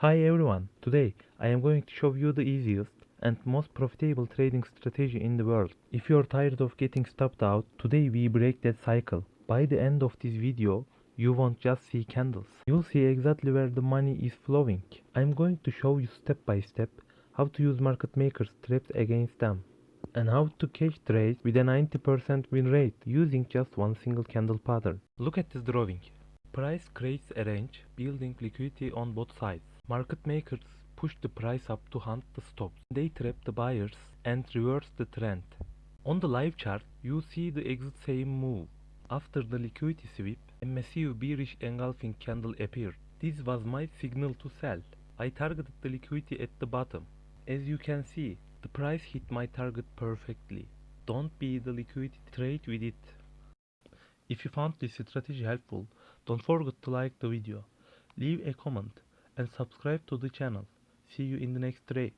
Hi everyone, today I am going to show you the easiest and most profitable trading strategy in the world. If you're tired of getting stopped out, today we break that cycle. By the end of this video, you won't just see candles. You'll see exactly where the money is flowing. I'm going to show you step by step how to use market makers traps against them and how to catch trades with a 90% win rate using just one single candle pattern. Look at this drawing. Price creates a range, building liquidity on both sides. Market makers push the price up to hunt the stops. They trap the buyers and reverse the trend. On the live chart, you see the exact same move. After the liquidity sweep, a massive bearish engulfing candle appeared. This was my signal to sell. I targeted the liquidity at the bottom. As you can see, the price hit my target perfectly. Don't be the liquidity, trade with it. If you found this strategy helpful, don't forget to like the video, leave a comment and subscribe to the channel. See you in the next trade.